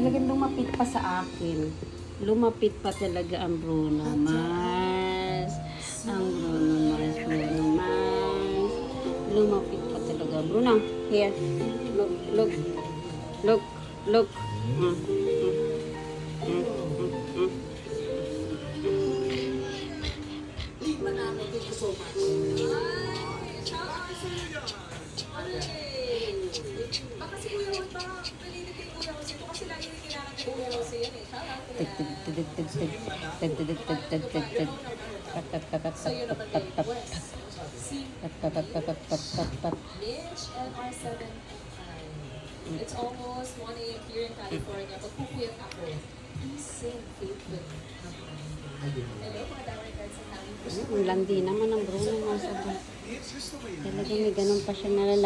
Talagang lumapit pa sa akin. Lumapit pa talaga ang Bruno Mars. Ang Bruno Mars. Lumapit pa talaga. Bruno, here. Look, look. Look, look. Thank you so much. Baka si Kuya Juan ba? Nalilig kay Kuya Jose ko kasi lagi kailangan kay Kuya Jose yan eh. Sa'yo naman kay West. Mitch, LR7. It's almost 1 a.m. here in California. Pagpupuyat ako. Please sing faithful. Hello, mga Tower Cards and Namin. Ang landi naman ang Bruno Mars. Talagang may ganun pa siya nalala.